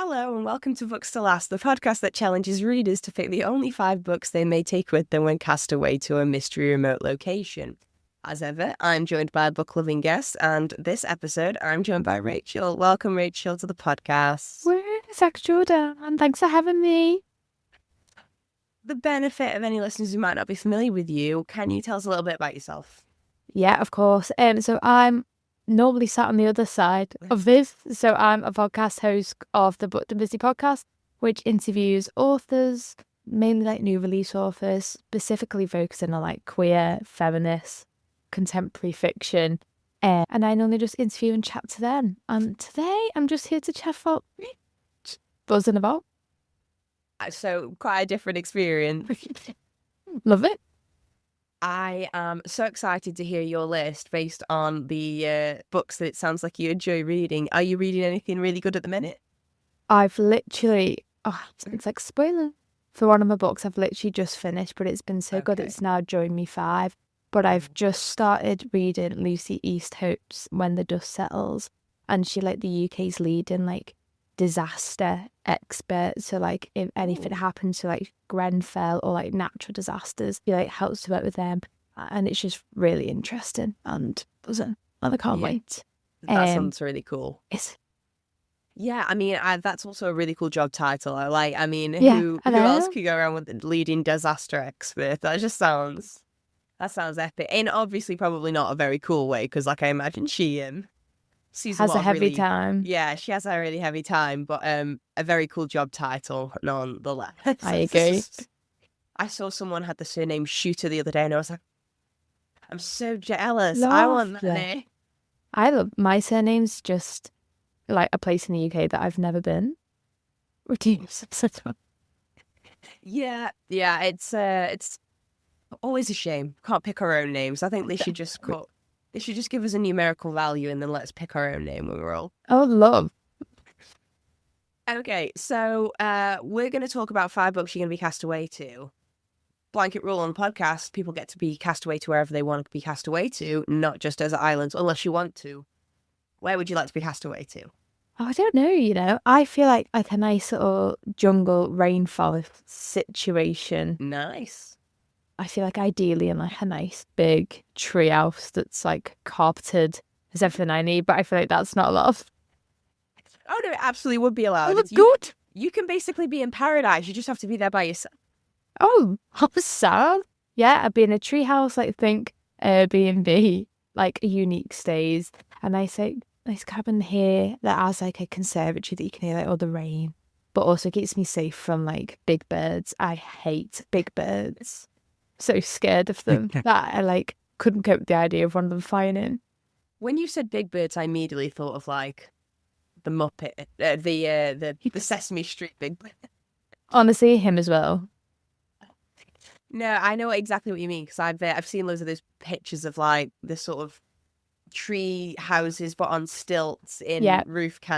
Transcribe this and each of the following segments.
Hello and welcome to Books to Last, the podcast that challenges readers to pick the only 5 books they may take with them when cast away to a mystery remote location. As ever, I'm joined by a book-loving guest, and this episode, I'm joined by Rachel. Welcome, Rachel, to the podcast. Woo, thanks, Jordan, and thanks for having me. The benefit of any listeners who might not be familiar with you, can you tell us a little bit about yourself? Yeah, of course. So I'm normally sat on the other side of this. So I'm a podcast host of the Book to Busy podcast, which interviews authors, mainly like new release authors, specifically focusing on like queer, feminist, contemporary fiction. And I normally just interview and chat to them. And today I'm just here to chat about buzzing about. So, quite a different experience. Love it. I am so excited to hear your list based on the books that it sounds like you enjoy reading. Are you reading anything really good at the minute? I've literally, it's like spoiler for one of my books. I've literally just finished, but it's been so good. It's now joined me 5. But I've just started reading Lucy Easthope's When the Dust Settles, and she like the UK's leading like disaster expert. So like if anything happens to like Grenfell or like natural disasters, she like helps to work with them, and it's just really interesting and buzzing. And I can't wait. That sounds really cool. Yeah, I mean, that's also a really cool job title. Who else could go around with the leading disaster expert? That sounds epic, and obviously probably not a very cool way, because like I imagine she sees has a heavy time. Yeah, she has a really heavy time, but a very cool job title nonetheless. I agree. I saw someone had the surname Shooter the other day, and I was like, I'm so jealous. I want that name. I love my surname's just like a place in the UK that I've never been. Yeah, it's always a shame. Can't pick our own names. I think they should just give us a numerical value and then let's pick our own name when we're all. Oh, love. Okay, so we're going to talk about 5 books you're going to be cast away to. Blanket rule on the podcast, people get to be cast away to wherever they want to be cast away to, not just desert islands, unless you want to. Where would you like to be cast away to? Oh, I don't know, I feel like a nice little jungle rainforest situation. Nice. I feel like ideally in like a nice big tree house that's like carpeted is everything I need, but I feel like that's not a lot of... Oh no, it absolutely would be allowed. It's good. You can basically be in paradise, you just have to be there by yourself. Oh, how sad. Yeah, I'd be in a tree house, like think Airbnb, like a unique stays, and nice cabin here that has like a conservatory that you can hear like all the rain, but also keeps me safe from like big birds. I hate big birds. So scared of them that I like couldn't cope with the idea of one of them flying in. When you said big birds, I immediately thought of like the Muppet, the Sesame Street Big Bird. Honestly, him as well. No, I know exactly what you mean, because I've seen loads of those pictures of like this sort of tree houses but on stilts in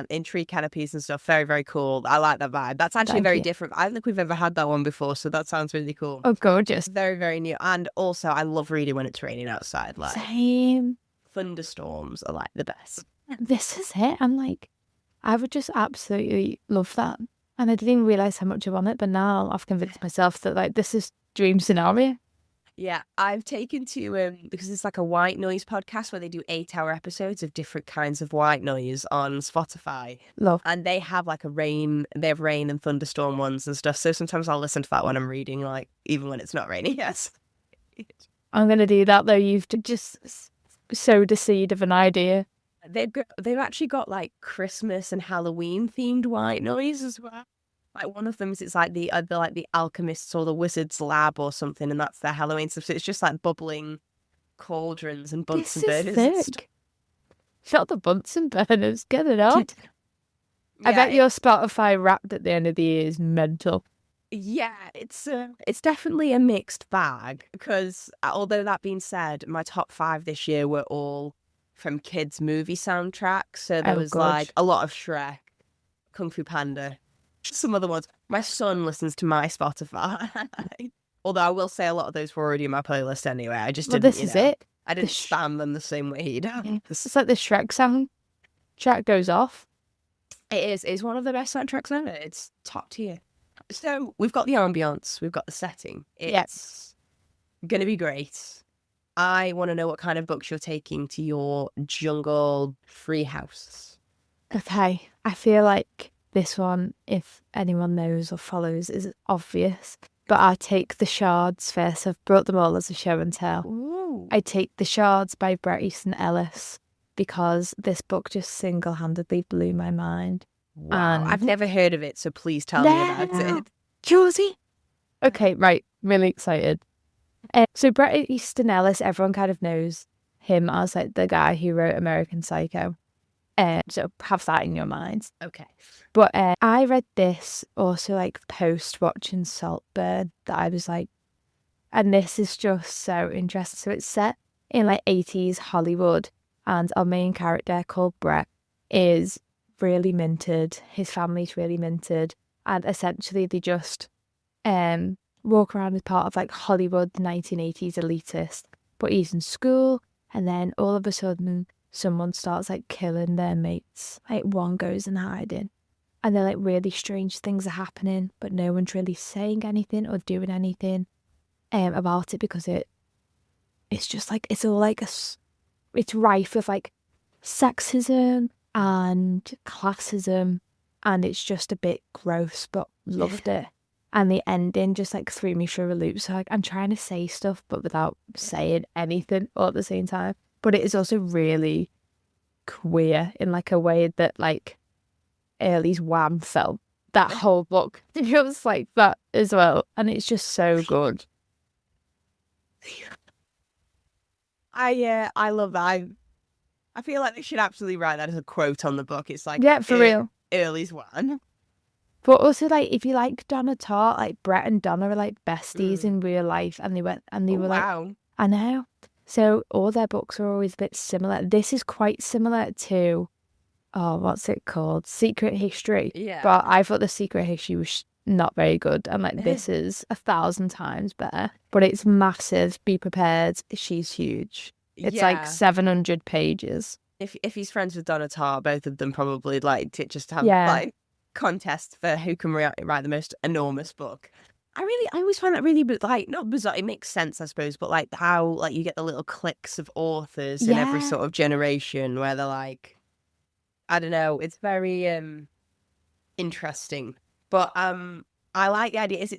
in tree canopies and stuff. Very, very cool. I like that vibe. That's actually very different. I don't think we've ever had that one before, so that sounds really cool. Oh, gorgeous. Very, very new. And also I love reading when it's raining outside. Like same. Thunderstorms are like the best. This is it. I'm like, I would just absolutely love that. And I didn't even realise how much I want it, but now I've convinced myself that like this is dream scenario. Yeah, I've taken to because it's like a white noise podcast where they do 8-hour episodes of different kinds of white noise on Spotify. Love. And they have like rain and thunderstorm ones and stuff. So sometimes I'll listen to that when I'm reading, like even when it's not raining. Yes. I'm gonna do that though. You've just sowed a seed of an idea. They've actually got like Christmas and Halloween themed white noise as well. Like one of them is it's like the alchemists or the wizard's lab or something, and that's their Halloween stuff. So it's just like bubbling cauldrons and Bunsen burners. And stuff. Shut the Bunsen burners, get it out. I bet your Spotify Wrapped at the end of the year is mental. Yeah, it's definitely a mixed bag, because although that being said, my top 5 this year were all from kids' movie soundtracks. So there was like a lot of Shrek, Kung Fu Panda. Some other ones. My son listens to my Spotify. Although I will say a lot of those were already in my playlist anyway. I just didn't. This is it. I didn't spam them the same way he does. It's like the Shrek sound. Shrek goes off. It is. It's one of the best soundtracks ever. It's top tier. So we've got the ambience, we've got the setting. It's going to be great. I want to know what kind of books you're taking to your jungle free house. Okay, I feel like this one, if anyone knows or follows, is obvious. But I take The Shards first. I've brought them all as a show and tell. Ooh. I take The Shards by Bret Easton Ellis because this book just single-handedly blew my mind. Wow, I've never heard of it, so please tell me about it. Josie? Okay, right. Really excited. So Bret Easton Ellis, everyone kind of knows him as like the guy who wrote American Psycho. So have that in your minds. Okay. But I read this also like post watching Saltburn that I was like, and this is just so interesting. So it's set in like 80s Hollywood, and our main character called Brett is really minted. His family's really minted, and essentially they just walk around as part of like Hollywood 1980s elitist. But he's in school, and then all of a sudden someone starts like killing their mates. Like one goes in hiding, and then like really strange things are happening, but no one's really saying anything or doing anything about it because it's just like it's all like it's rife with like sexism and classism, and it's just a bit gross, but loved it. And the ending just like threw me through a loop. So like I'm trying to say stuff but without saying anything all at the same time. But it is also really queer in like a way that like Early's Wham felt. That whole book feels like that as well. And it's just so good. I love that. I feel like they should absolutely write that as a quote on the book. It's like, yeah, for real. Early's one. But also, like, if you like Donna Tartt, like Brett and Donna are like besties in real life, and they were like, wow. I know. So all their books are always a bit similar. This is quite similar to, what's it called? Secret History. Yeah. But I thought the Secret History was not very good, and like this is 1,000 times better. But it's massive. Be prepared. She's huge. It's like 700 pages. If he's friends with Donna Tartt, both of them probably like to just have like contest for who can write the most enormous book. I always find that really like not bizarre. It makes sense, I suppose, but like how like you get the little cliques of authors in every sort of generation where they're like, I don't know. It's very interesting, but I like the idea. Is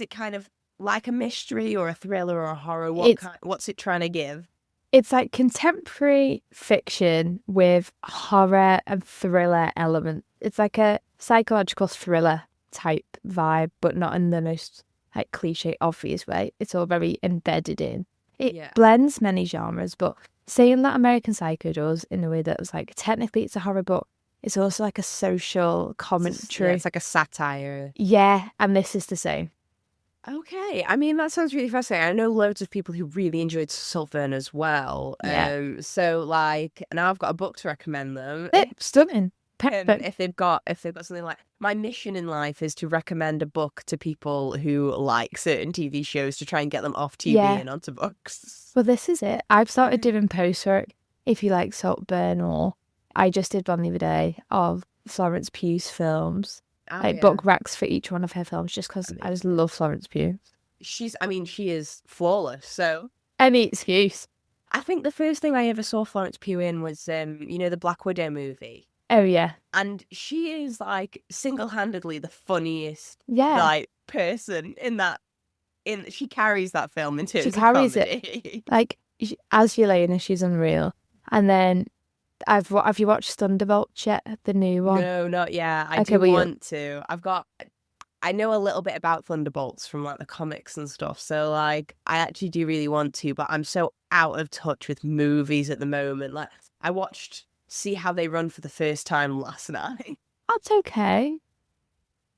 it kind of like a mystery or a thriller or a horror? What's it trying to give? It's like contemporary fiction with horror and thriller element. It's like a psychological thriller type vibe, but not in the most like cliche obvious way. It's all very embedded in. It blends many genres, but saying that American Psycho does in a way that was like technically it's a horror, but it's also like a social commentary. It's like a satire. Yeah, and this is the same. Okay, I mean that sounds really fascinating. I know loads of people who really enjoyed Saltburn as well. So like now I've got a book to recommend them. Stunning. If they've got something like, my mission in life is to recommend a book to people who like certain TV shows to try and get them off TV and onto books. Well, this is it. I've started doing postwork. If you like Saltburn, or I just did one the other day of Florence Pugh's films. Book racks for each one of her films, just because I just love Florence Pugh. She is flawless. So any excuse. I think the first thing I ever saw Florence Pugh in was the Black Widow movie. Oh yeah, and she is like single-handedly the funniest like person in that. She carries that film in terms of comedy. It like as Yelena, she's unreal. And then have you watched Thunderbolt yet? The new one? No, not yet. I do want to. I know a little bit about Thunderbolts from like the comics and stuff. So like I actually do really want to, but I'm so out of touch with movies at the moment. Like I watched See How They Run for the first time last night. That's okay.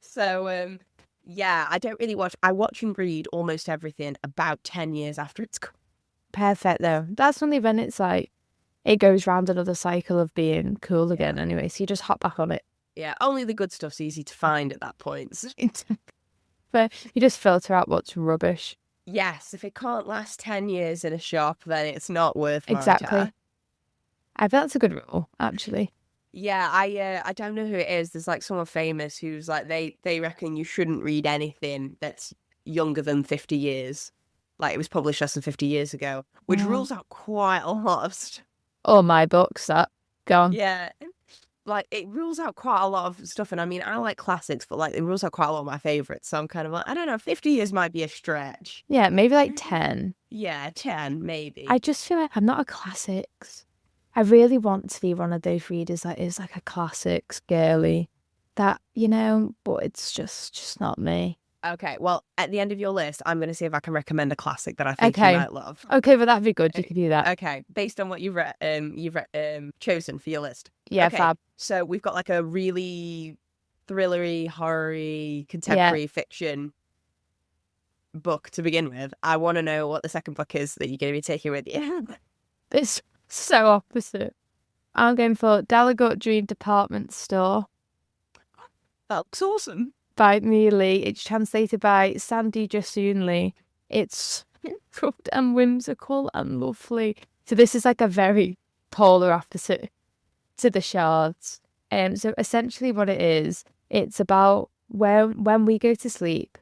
So I don't really watch. I watch and read almost everything about 10 years after it's come. Perfect though. That's only when it's like it goes round another cycle of being cool again anyway, so you just hop back on it. Yeah, only the good stuff's easy to find at that point. But you just filter out what's rubbish. Yes, if it can't last 10 years in a shop, then it's not worth my time. I bet that's a good rule, actually. Yeah, I don't know who it is. There's like someone famous who's like they reckon you shouldn't read anything that's younger than 50 years. Like it was published less than 50 years ago, which rules out quite a lot of stuff. All my books, that. Go on. Yeah. Like it rules out quite a lot of stuff, and I mean I like classics, but like it rules out quite a lot of my favorites. So I'm kind of like, I don't know, 50 years might be a stretch. Yeah, maybe like 10. Yeah, 10 maybe. I just feel like I'm not a classics. I really want to be one of those readers that is like a classics girly, that, you know, but it's just not me. Okay, well, at the end of your list, I'm going to see if I can recommend a classic that I think you might love. Okay, but that'd be good. You could do that. Okay, based on what you've chosen for your list. Yeah, okay, fab. So we've got like a really thrillery, horror-y, contemporary fiction book to begin with. I want to know what the second book is that you're going to be taking with you. It's so opposite. I'm going for Delagut Dream Department Store. That looks awesome. By Neely. It's translated by Sandy Jasoonli. It's soft and whimsical and lovely. So this is like a very polar opposite to the Shards. So essentially what it is, it's about when we go to sleep,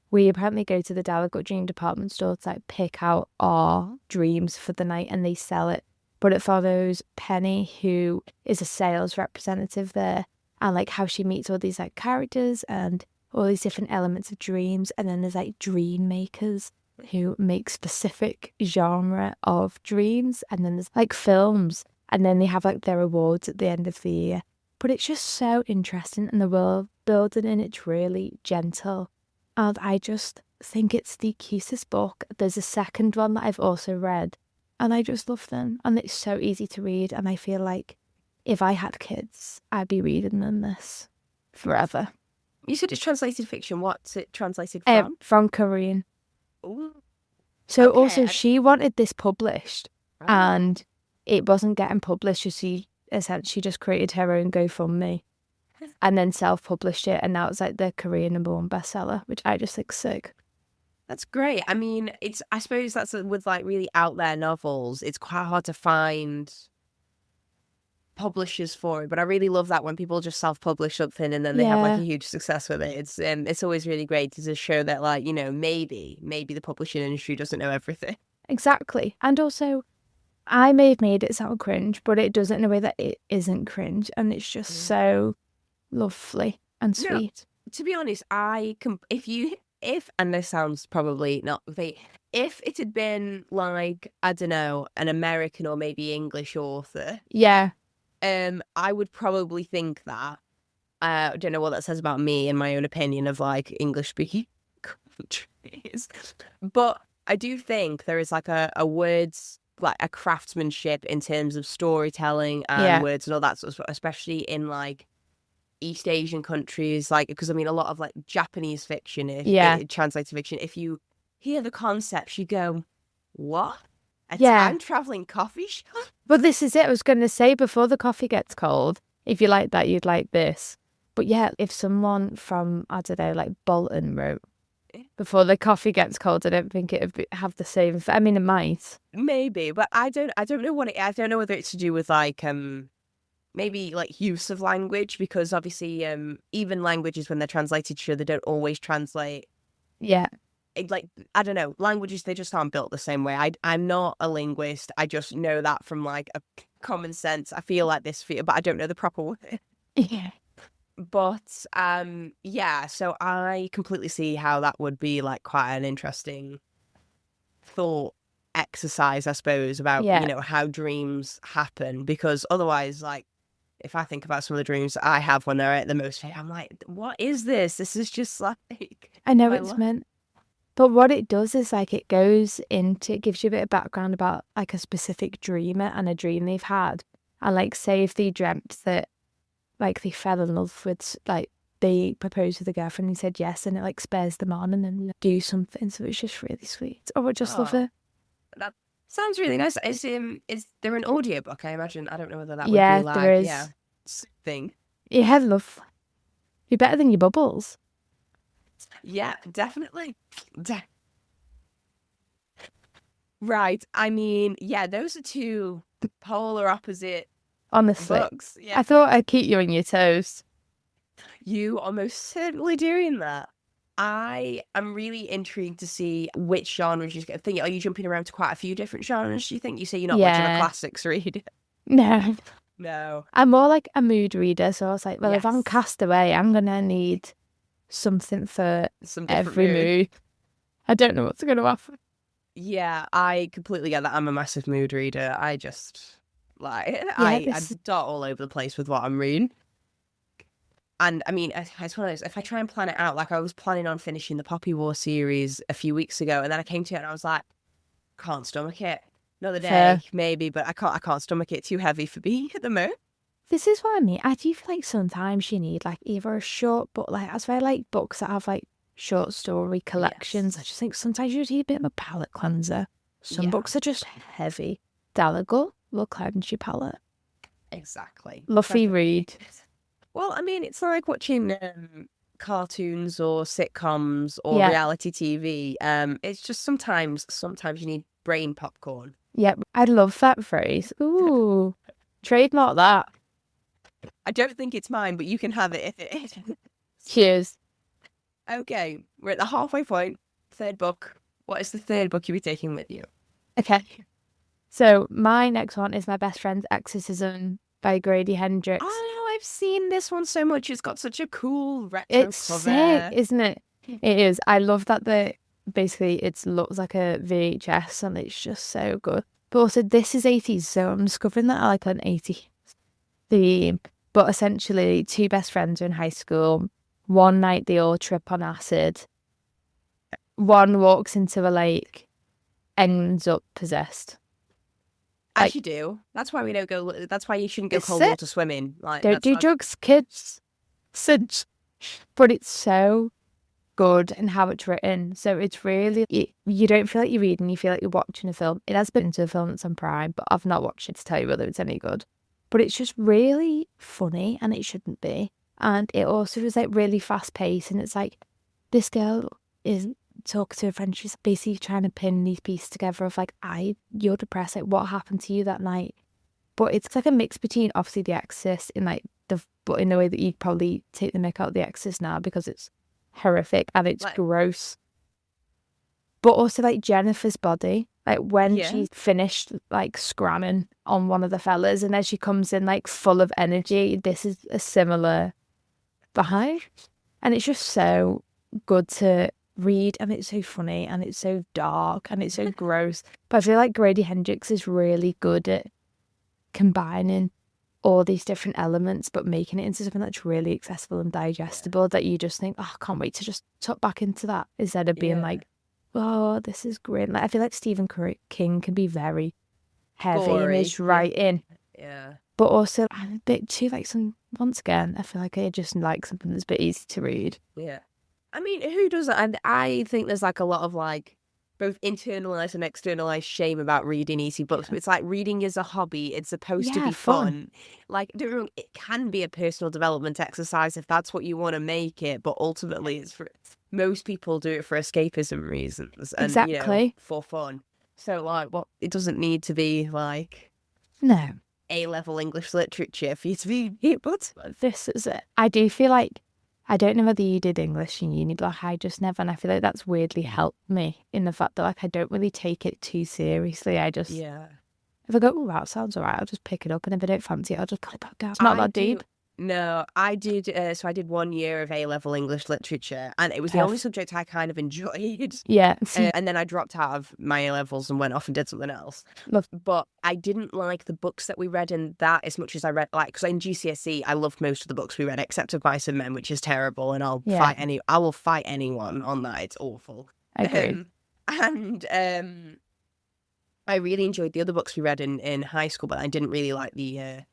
we apparently go to the Delagut Dream Department Store to like pick out our dreams for the night, and they sell it. But it follows Penny, who is a sales representative there, and like how she meets all these like characters and all these different elements of dreams. And then there's like dream makers who make specific genre of dreams. And then there's like films, and then they have like their awards at the end of the year. But it's just so interesting, and the world building in it's really gentle. And I just think it's the cutest book. There's a second one that I've also read, and I just love them. And it's so easy to read. And I feel like if I had kids, I'd be reading them this forever. You said it's translated fiction. What's it translated from? From Korean. Ooh. So also she wanted this published, and it wasn't getting published. So she essentially just created her own GoFundMe and then self-published it. And now it's like the Korean #1 bestseller, which I just think sick. That's great. I mean, I suppose that's with like really out there novels, it's quite hard to find publishers for it, but I really love that when people just self-publish something and then they have like a huge success with it. It's always really great to just show that, like, you know, maybe the publishing industry doesn't know everything. Exactly. And also, I may have made it sound cringe, but it does it in a way that it isn't cringe, and it's just so lovely and sweet. No, to be honest, if and this sounds probably not the if it had been like, I don't know, an American or maybe English author, I would probably think that. I don't know what that says about me and my own opinion of like English speaking countries, but I do think there is like a words, like a craftsmanship in terms of storytelling and words and all that sort of stuff, especially in like East Asian countries, like, because I mean a lot of like Japanese fiction, translated fiction, if you hear the concepts you go, what? A time traveling coffee shop? But this is it. I was going to say, before the coffee gets cold, if you like that, you'd like this. But yeah, if someone from, I don't know, like Bolton wrote Before the coffee gets cold, I don't think it would have the same. I mean, it might. Maybe, but I don't know what I don't know whether it's to do with like maybe like use of language, because obviously even languages, when they're translated, sure, they don't always translate. Yeah. Like, I don't know, languages, they just aren't built the same way. I'm not a linguist. I just know that from like a common sense. I feel like this, but I don't know the proper word. Yeah. But yeah, so I completely see how that would be like quite an interesting thought exercise, I suppose, about you know, how dreams happen, because otherwise, like, if I think about some of the dreams I have when they're at the most, I'm like, what is this? This is just like, I know it's meant. But what it does is like it gives you a bit of background about like a specific dreamer and a dream they've had. And like, say if they dreamt that like they fell in love with, like they proposed with a girlfriend and he said yes, and it like spurs them on and then do something. So it's just really sweet. Oh, I just love it. That sounds really nice. Is there an audiobook? I imagine. I don't know whether that would be like, there is. Thing. Yeah, love. You're better than your bubbles. Yeah, definitely. Right. I mean, yeah, those are two polar opposite Honestly, books. Yeah. I thought I'd keep you on your toes. You are most certainly doing that. I am really intrigued to see which genres you think. Are you jumping around to quite a few different genres? Do you think? You say you're not much of a classics reader. No. No. I'm more like a mood reader, so I was like, well, if I'm Yes. cast away, I'm gonna need something for Some every mood. I don't know what's gonna happen. Yeah, I completely get that. I'm a massive mood reader. I just like I dart all over the place with what I'm reading. And I mean, it's one of those, if I try and plan it out, like I was planning on finishing the Poppy War series a few weeks ago, and then I came to it and I was like, can't stomach it. Another day, maybe, but I can't stomach it. Too heavy for me at the moment. This is what I mean. I do feel like sometimes you need like either a short book, like that's why I like books that have like short story collections. I just think sometimes you need a bit of a palate cleanser. Some books are just heavy. Dalagle will cleanse your palate. Exactly. Fluffy read. Well, I mean, it's like watching cartoons or sitcoms or reality TV. It's just sometimes you need brain popcorn. Yep, I love that phrase. Ooh, trademark that. I don't think it's mine, but you can have it if it is. Cheers. Okay, we're at the halfway point. Third book. What is the third book you'll be taking with you? Okay. So my next one is My Best Friend's Exorcism by Grady Hendrix. Oh, I've seen this one so much. It's got such a cool retro it's cover. Sick, isn't it? It is. I love that it looks like a VHS and it's just so good. But also this is 80s, so I'm discovering that I like an 80s theme. But essentially, two best friends are in high school. One night they all trip on acid. One walks into a lake, ends up possessed. As you do. That's why we don't go. That's why you shouldn't go cold water swimming. Like, don't do drugs, kids. But it's so good and how it's written. So it's really, you don't feel like you're reading, you feel like you're watching a film. It has been into a film that's on Prime, but I've not watched it to tell you whether it's any good. But it's just really funny and it shouldn't be. And it also is like really fast paced and it's like this girl is talking to a friend, she's basically trying to pin these pieces together of like, you're depressed, like what happened to you that night? But it's like a mix between obviously The Exorcist in like but in the way that you'd probably take the mick out of The Exorcist now because it's horrific and it's gross. But also like Jennifer's body, like when she's finished like scramming on one of the fellas and then she comes in like full of energy, this is a similar vibe. And it's just so good to read and it's so funny and it's so dark and it's so gross. But I feel like Grady Hendrix is really good at combining all these different elements but making it into something that's really accessible and digestible that you just think, oh, I can't wait to just tuck back into that instead of being like, oh, this is great. Like I feel like Stephen King can be very heavy in his writing. Yeah. But also I'm a bit too like once again, I feel like I just like something that's a bit easy to read. Yeah. I mean, who does that? And I think there's like a lot of like both internalized and externalized shame about reading easy books. But it's like reading is a hobby. It's supposed to be fun. Like, don't get me wrong, it can be a personal development exercise if that's what you want to make it. But ultimately, it's for most people do it for escapism reasons and you know, for fun. So like, it doesn't need to be like A-level English literature for you to be. But this is it. I do feel like I don't know whether you did English in uni, but like I just never, and I feel like that's weirdly helped me in the fact that like I don't really take it too seriously. I just if I go, oh, that sounds alright, I'll just pick it up, and if I don't fancy it, I'll just put it back down. It's not that deep. No, I did. So I did 1 year of A-level English literature, and it was the only subject I kind of enjoyed. Yeah. And then I dropped out of my A-levels and went off and did something else. But I didn't like the books that we read in that as much as I read, like, because in GCSE, I loved most of the books we read, except of Mice and Men, which is terrible, and I will fight anyone on that. It's awful. I agree. I really enjoyed the other books we read in high school, but I didn't really like the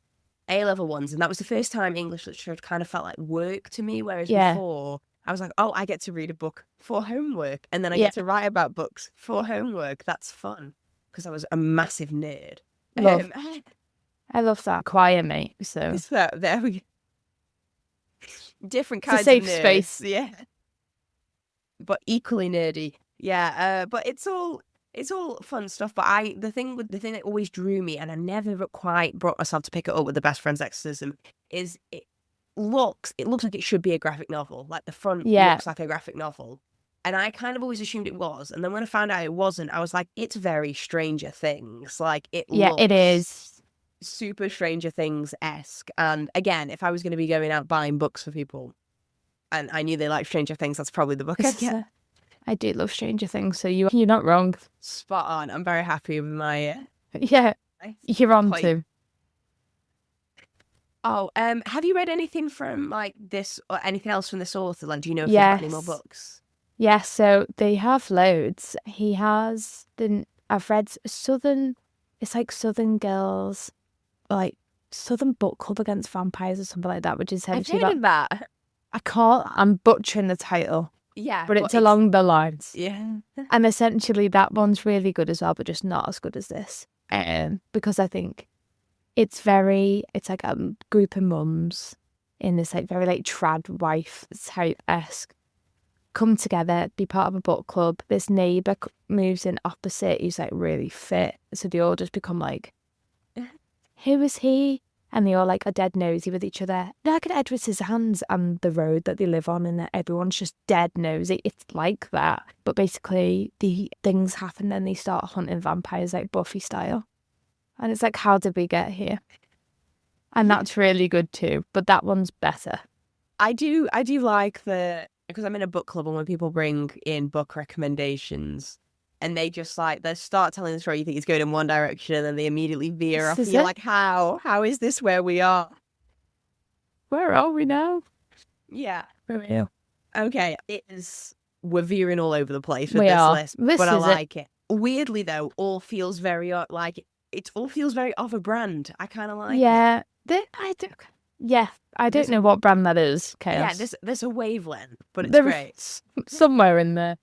A-level ones, and that was the first time English literature kind of felt like work to me, whereas before I was like, oh, I get to read a book for homework and then I get to write about books for homework. That's fun because I was a massive nerd. I love that. Choir mate. So there we go. Different kinds of safe nerds. Space. Yeah. But equally nerdy. Yeah. But it's all it's all fun stuff. But the thing that always drew me, and I never quite brought myself to pick it up with The Best Friend's Exorcism, is it looks like it should be a graphic novel. Like the front looks like a graphic novel. And I kind of always assumed it was. And then when I found out it wasn't, I was like, it's very Stranger Things. Like it looks it is super Stranger Things-esque. And again, if I was going to be going out buying books for people and I knew they liked Stranger Things, that's probably the book I'd get. I do love Stranger Things, so you're not wrong. Spot on. I'm very happy with my... you're on too. Oh, have you read anything from like this or anything else from this author? Like, do you know if he's got any more books? Yes, so they have loads. He has I've read it's like Southern Girls, like Southern Book Club Against Vampires or something like that, which is essentially I've heard of that. I'm butchering the title. Yeah. But it's along the lines. Yeah. And essentially that one's really good as well, but just not as good as this. Because I think it's like a group of mums in this like very like trad wife type-esque come together, be part of a book club. This neighbour moves in opposite, he's like really fit. So they all just become like, who is he? And they all like are dead nosy with each other. Look at Edward Scissorhands and the road that they live on, and everyone's just dead nosy. It's like that. But basically the things happen and they start hunting vampires like Buffy style. And it's like, how did we get here? And that's really good too. But that one's better. I do like because I'm in a book club, and when people bring in book recommendations and they just like, they start telling the story, you think it's going in one direction and then they immediately veer off. You're like, how is this where we are? Where are we now? Yeah. For real. Okay. We're veering all over the place with this list, but I like it. Weirdly though, all feels very like, it all feels very off a brand. I kind of like it. I don't know what brand that is, Chaos. Yeah, there's a wavelength, but it's great. Somewhere in there.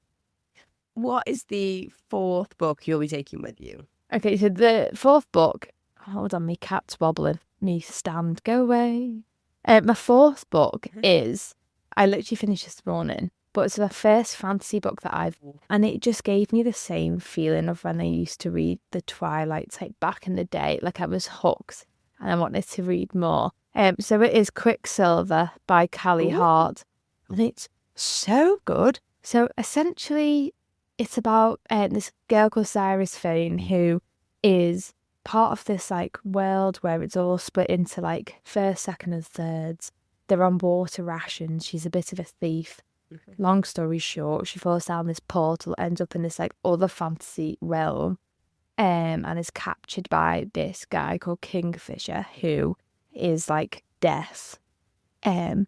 What is the fourth book you'll be taking with you? Okay, so the fourth book... Hold on, me cat's wobbling. Me stand, go away. My fourth book is... I literally finished this morning, but it's the first fantasy book that I've... And it just gave me the same feeling of when I used to read the Twilight, like back in the day. Like I was hooked and I wanted to read more. So it is Quicksilver by Callie Hart. And it's so good. So essentially... It's about this girl called Cyrus Fane, who is part of this like world where it's all split into like first, second and thirds. They're on water rations. She's a bit of a thief. Long story short, she falls down this portal, ends up in this like other fantasy realm, and is captured by this guy called Kingfisher, who is like death. Then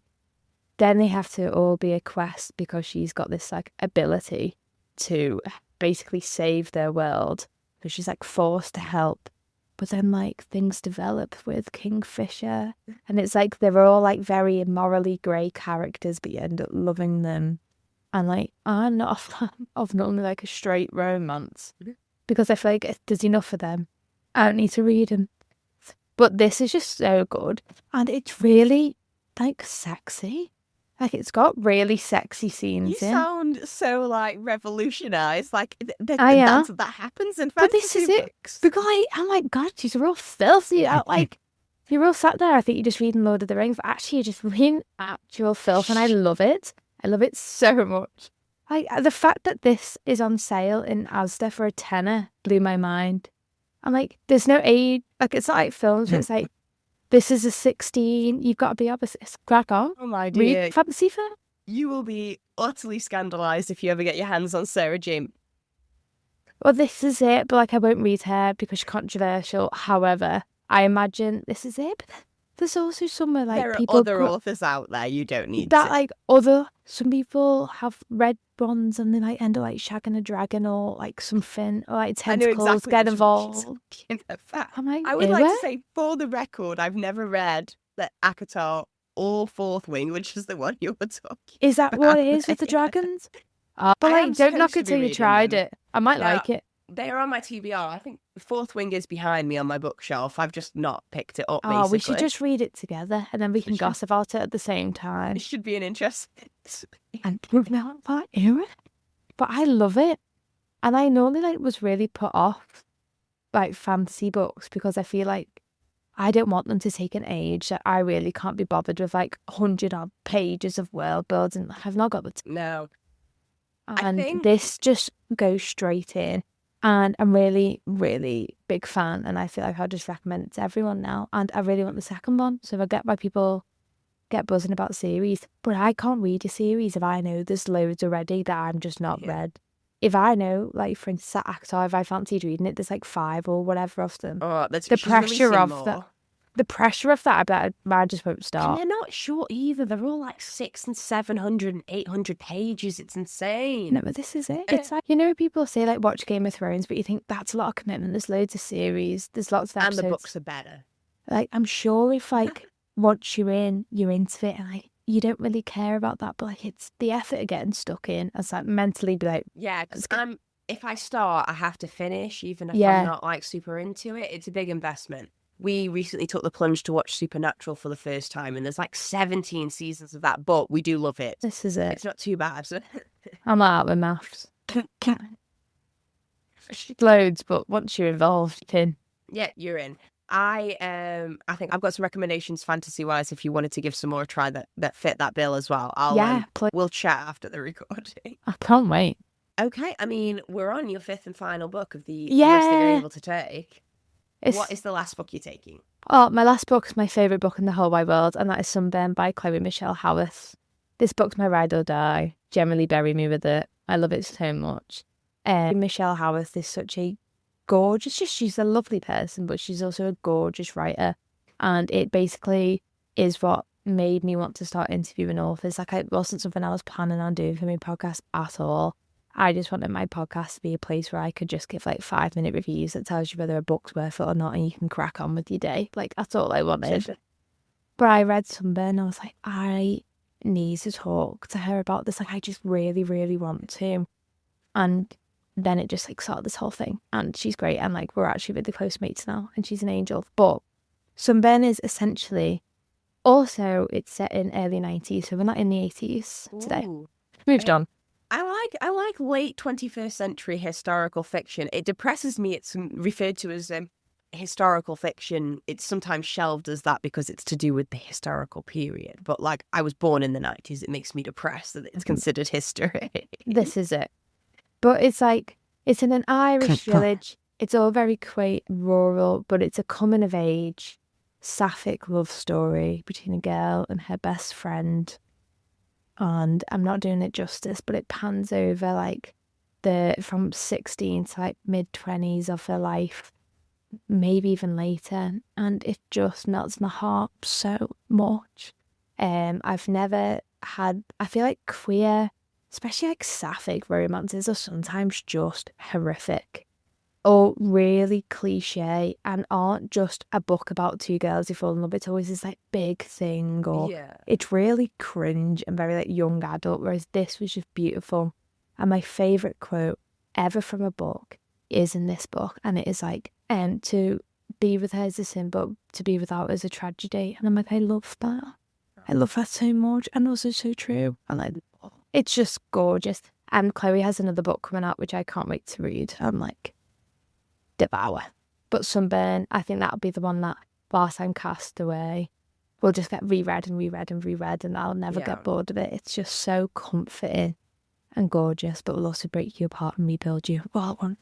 they have to all be a quest because she's got this like ability to basically save their world. So she's like forced to help. But then like things develop with Kingfisher. And it's like they're all like very morally grey characters, but you end up loving them. And like I'm not a fan of normally like a straight romance. Because I feel like there's enough for them. I don't need to read them. But this is just so good. And it's really like sexy. Like, it's got really sexy scenes You sound so, like, revolutionised. Like, that happens in fantasy But this is books. It. Because I'm like, God, she's real filthy. Like, you're all sat there. I think you're just reading Lord of the Rings, but actually you're just reading actual filth, and I love it. I love it so much. Like, the fact that this is on sale in Asda for £10 blew my mind. I'm like, there's no age. Like, it's not like films where it's like, this is a 16, you've got to be able to crack on. Oh my dear. Read fantasy fair. You will be utterly scandalised if you ever get your hands on Sarah Jane. Well, this is it, but like I won't read her because she's controversial. However, I imagine this is it. But there's also somewhere like there are people... other authors out there you don't need that to. Like some people have read ones and they like end up like shagging a dragon or like something, or like tentacles get involved. I would like to say, for the record, I've never read the ACOTAR or Fourth Wing, which is the one you were talking Is that about. what it is with the dragons? But like, don't knock it till you tried it. I might like it. They are on my TBR. I think the Fourth Wing is behind me on my bookshelf. I've just not picked it up, basically. We should just read it together and then we can gossip about it at the same time. It should be an interest. And we've not that era. But I love it. And I normally like was really put off like fantasy books because I feel like I don't want them to take an age that I really can't be bothered with like 100 odd pages of world building. I've not got the time. No. And this just goes straight in. And I'm really, really big fan. And I feel like I'll just recommend it to everyone now. And I really want the second one. So I get why people get buzzing about series. But I can't read a series if I know there's loads already that I'm just not read. If I know, like, for instance, that actor, if I fancied reading it, there's like 5 or whatever of them. Oh, the pressure of that. The pressure of that, I just won't start. And they're not short either. They're all like 600 and 700 and 800 pages. It's insane. No, but this is it. It's like, you know, people say like watch Game of Thrones, but you think that's a lot of commitment. There's loads of series. There's lots of episodes. And the books are better. Like, I'm sure if like once you're into it and like you don't really care about that, but like it's the effort of getting stuck in. As like mentally be like, yeah, because if I start, I have to finish, even if I'm not like super into it. It's a big investment. We recently took the plunge to watch Supernatural for the first time, and there's like 17 seasons of that, but we do love it. This is it. It's not too bad. I'm out with maths. Loads, but once you're involved, you're in. Yeah, you're in. I think I've got some recommendations fantasy-wise if you wanted to give some more a try that fit that bill as well. We'll chat after the recording. I can't wait. Okay, I mean, we're on your 5th and final book of the list that you're able to take. What is the last book you're taking? Oh, my last book is my favourite book in the whole wide world, and that is Sunburn by Chloe Michelle Howarth. This book's my ride or die. Generally bury me with it. I love it so much. Michelle Howarth is such a gorgeous, she's a lovely person, but she's also a gorgeous writer. And it basically is what made me want to start interviewing authors. Like, it wasn't something I was planning on doing for my podcast at all. I just wanted my podcast to be a place where I could just give like 5-minute reviews that tells you whether a book's worth it or not, and you can crack on with your day. Like, that's all I wanted. But I read Sunburn and I was like, I need to talk to her about this. Like, I just really, really want to. And then it just like started this whole thing. And she's great. And like, we're actually really close mates now. And she's an angel. But Sunburn is essentially, also, it's set in early 90s. So we're not in the 80s today. Ooh. Moved on. I like late 21st century historical fiction. It depresses me. It's referred to as historical fiction. It's sometimes shelved as that because it's to do with the historical period. But like, I was born in the 90s. It makes me depressed that it's considered history. This is it. But it's like, it's in an Irish village. It's all very quaint, rural, but it's a coming of age, sapphic love story between a girl and her best friend. And I'm not doing it justice, but it pans over like from 16 to like mid-20s of her life, maybe even later, and it just melts my heart so much. I've never had, I feel like queer, especially like sapphic romances, are sometimes just horrific or really cliche and aren't just a book about 2 girls who fall in love. It's always this like big thing, or it's really cringe and very like young adult, whereas this was just beautiful. And my favourite quote ever from a book is in this book, and it is like, to be with her is a sin, but to be without is a tragedy. And I'm like, I love that. I love that so much, and also so true. And like, it's just gorgeous. And Chloe has another book coming out which I can't wait to read. I'm like, devour. But Sunburn, I think that'll be the one that, whilst I'm cast away, will just get reread and reread and reread, and I'll never get bored of it. It's just so comforting and gorgeous, but will also break you apart and rebuild you all at once.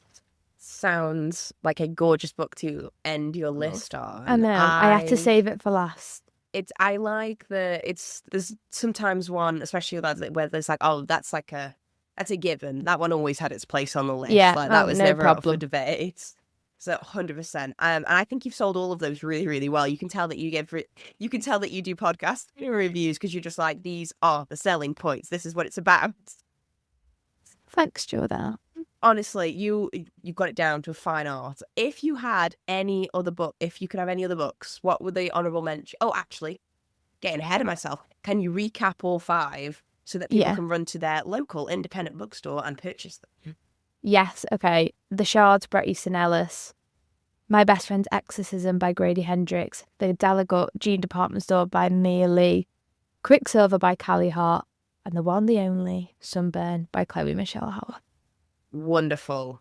Sounds like a gorgeous book to end your list on. I know. I had to save it for last. There's sometimes one, especially where there's like, oh, that's a given. That one always had its place on the list. Yeah, like, that was never up for debate. So 100%. And I think you've sold all of those really, really well. You can tell that you do podcast reviews because you're just like, these are the selling points. This is what it's about. Thanks, Jordan. Honestly, you got it down to a fine art. If you had any other book, if you could have any other books, what would the honourable mention? Oh, actually, getting ahead of myself. Can you recap all 5 so that people can run to their local independent bookstore and purchase them? Yes, okay. The Shards, Bret Easton Ellis. My Best Friend's Exorcism by Grady Hendrix. The Delegate Jean Department Store by Mia Lee. Quicksilver by Callie Hart. And the one, the only, Sunburn by Chloe Michelle Howarth. Wonderful.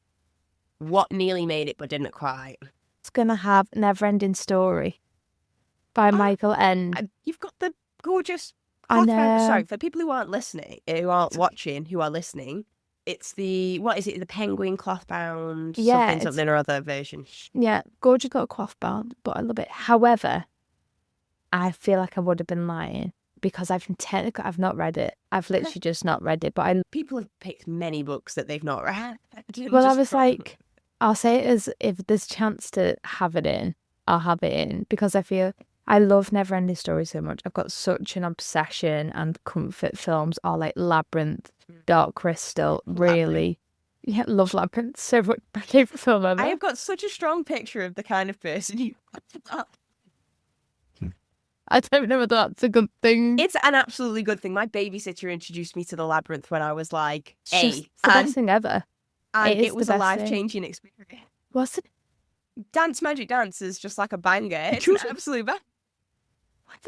What nearly made it but didn't quite? It's going to have Never-Ending Story by Michael End. You've got the gorgeous... I know. Sorry, for people who aren't listening, who aren't watching, who are listening, it's the, what is it, the penguin cloth bound, something or other version. Yeah, gorgeous little cloth bound, but I love it. However, I feel like I would have been lying because I've not read it. I've literally just not read it. But people have picked many books that they've not read. Well, I was like, I'll say it as if there's chance to have it in, I'll have it in, because I feel I love Never-Ending Story so much. I've got such an obsession, and comfort films are like Labyrinth, Dark Crystal, really. Yeah, love Labyrinth so much. My favourite film ever. I have got such a strong picture of the kind of person you are. I don't know whether that's a good thing. It's an absolutely good thing. My babysitter introduced me to the Labyrinth when I was like 8. It's the best thing ever. And it was a life-changing experience. What's it? Dance Magic Dance is just like a banger. It's an absolute banger.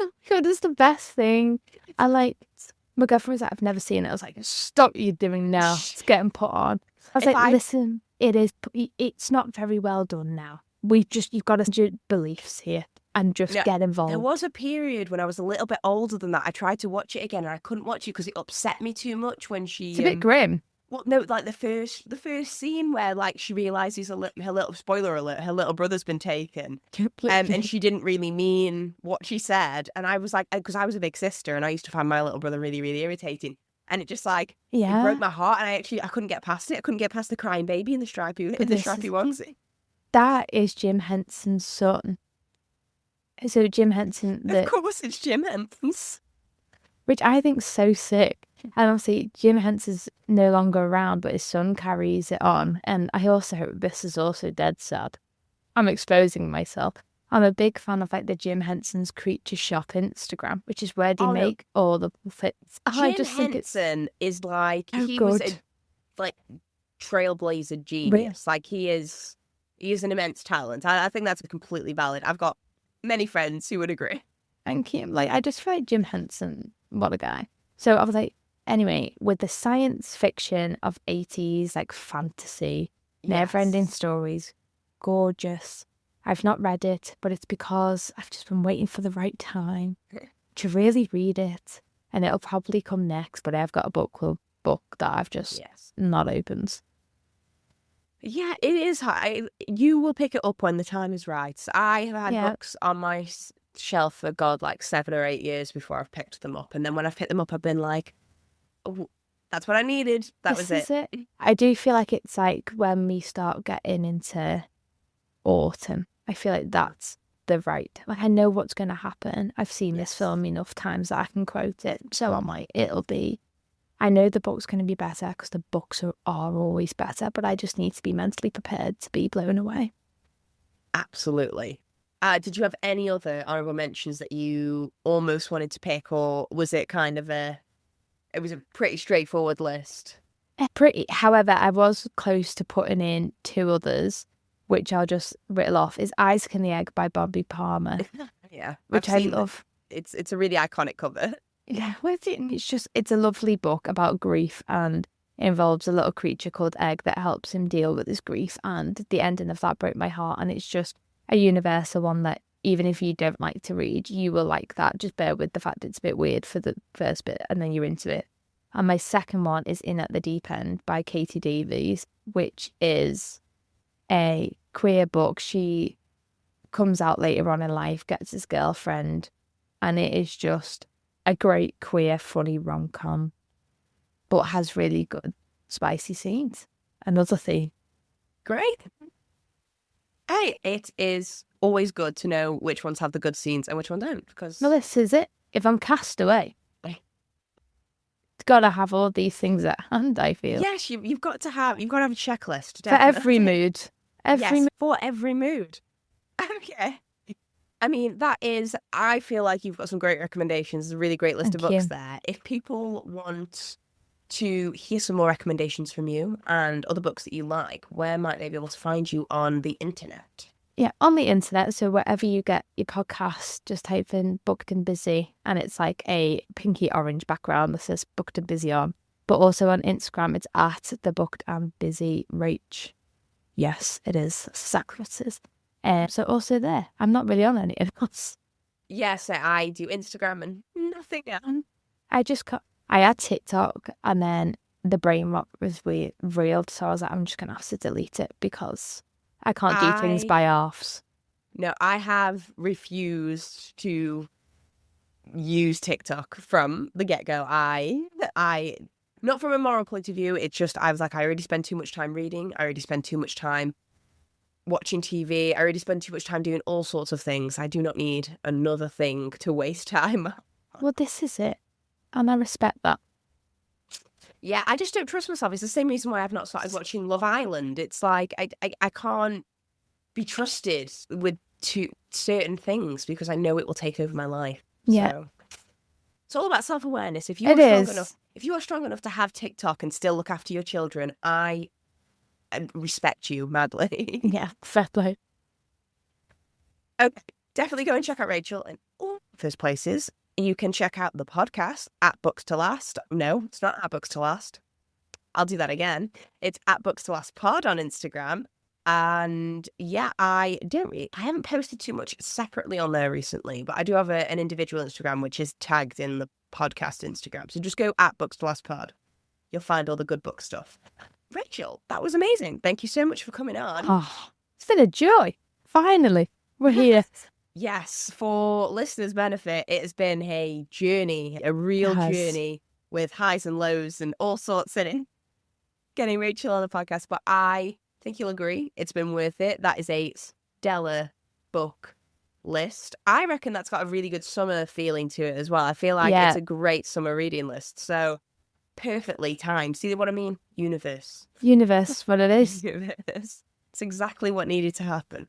Oh my God, it's the best thing. I like, my girlfriend was like, I've never seen it. I was like, stop what you're doing now. It's getting put on. I was listen, it's not very well done now. You've got to do beliefs here and just get involved. There was a period when I was a little bit older than that. I tried to watch it again and I couldn't watch it because it upset me too much when she... It's a bit grim. Well, no, like the first scene where like she realizes her little spoiler alert, her little brother's been taken, and she didn't really mean what she said. And I was like, because I was a big sister, and I used to find my little brother really, really irritating. And it just like it broke my heart, and I couldn't get past it. I couldn't get past the crying baby in the stripy onesie. That is Jim Henson's son. So Jim Henson, of course, it's Jim Henson's, which I think's so sick. And obviously, Jim Henson's no longer around, but his son carries it on. And I also hope this is also dead sad. I'm exposing myself. I'm a big fan of like the Jim Henson's Creature Shop Instagram, which is where they make all the puppets. Jim Henson is like he was a like trailblazer genius. Really? Like he is an immense talent. I think that's completely valid. I've got many friends who would agree. Thank you. Like I just feel like Jim Henson, what a guy. So I was like, anyway, with the science fiction of 80s, like fantasy, never-ending stories, gorgeous. I've not read it, but it's because I've just been waiting for the right time to really read it. And it'll probably come next, but I've got a book club book that I've just not opened. Yeah, it is high. You will pick it up when the time is right. I have had books on my shelf for like 7 or 8 years before I've picked them up. And then when I've picked them up, I've been like, oh, that's what I needed. This was it. I do feel like it's like when we start getting into autumn, I feel like that's the right, like I know what's going to happen. I've seen this film enough times that I can quote it. So I'm like, I know the book's going to be better because the books are always better, but I just need to be mentally prepared to be blown away. Absolutely. Did you have any other honourable mentions that you almost wanted to pick, or was it kind of it was a pretty straightforward list? However, I was close to putting in 2 others, which I'll just riddle off, is Isaac and the Egg by Bobby Palmer. Yeah. Which I love. It's a really iconic cover. Yeah, it's a lovely book about grief, and it involves a little creature called Egg that helps him deal with his grief, and the ending of that broke my heart, and it's just a universal one that even if you don't like to read, you will like that. Just bear with the fact it's a bit weird for the first bit and then you're into it. And my second one is In at the Deep End by Katie Davies, which is a queer book. She comes out later on in life, gets his girlfriend, and it is just a great queer, funny rom-com, but has really good spicy scenes. Another theme. Great. Hey, it is always good to know which ones have the good scenes and which ones don't, because... Well, this is it. If I'm cast away, it's got to have all these things at hand, I feel. Yes, you've got to have a checklist. Definitely. For every mood. For every mood. Okay. I mean, I feel like you've got some great recommendations. There's a really great list of books there. If people want to hear some more recommendations from you and other books that you like, where might they be able to find you on the internet? Yeah, on the internet. So wherever you get your podcast, just type in Booked and Busy, and it's like a pinky orange background that says Booked and Busy on. But also on Instagram, it's at the booked and busy Rach. Yes, it is. That's exactly what it is. So also there. I'm not really on any of else. Yes, I do Instagram and nothing else. I had TikTok, and then the brain rot was real, so I was like, I'm just going to have to delete it because I can't do things by halves. No, I have refused to use TikTok from the get-go. I not from a moral point of view, it's just I was like, I already spend too much time reading, I already spend too much time watching TV, I already spend too much time doing all sorts of things. I do not need another thing to waste time. Well, this is it, and I respect that. Yeah, I just don't trust myself. It's the same reason why I've not started watching Love Island. It's like I can't be trusted with certain things because I know it will take over my life. Yeah. So it's all about self-awareness. If you are strong enough to have TikTok and still look after your children, I respect you madly. Yeah, fair play. Okay, definitely go and check out Rachel in all those places. You can check out the podcast at Books to Last. No, it's not at Books to Last. I'll do that again. It's at Books to Last Pod on Instagram. And yeah, I haven't posted too much separately on there recently, but I do have an individual Instagram which is tagged in the podcast Instagram. So just go at Books to Last Pod. You'll find all the good book stuff. Rachel, that was amazing. Thank you so much for coming on. Oh, it's been a joy. Finally, we're here. Yes, for listeners' benefit, it has been a journey, a real journey with highs and lows and all sorts in it. Getting Rachel on the podcast, but I think you'll agree it's been worth it. That is a stellar book list. I reckon that's got a really good summer feeling to it as well. I feel like it's a great summer reading list. So perfectly timed. See what I mean? Universe, what it is. Universe. It's exactly what needed to happen.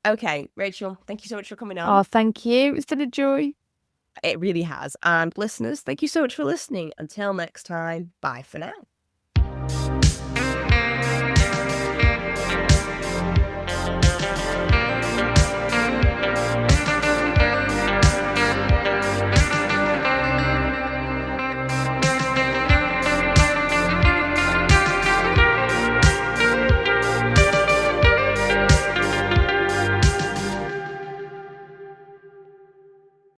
Okay, Rachel, thank you so much for coming on. Oh, thank you. It's been a joy. It really has. And listeners, thank you so much for listening. Until next time, bye for now.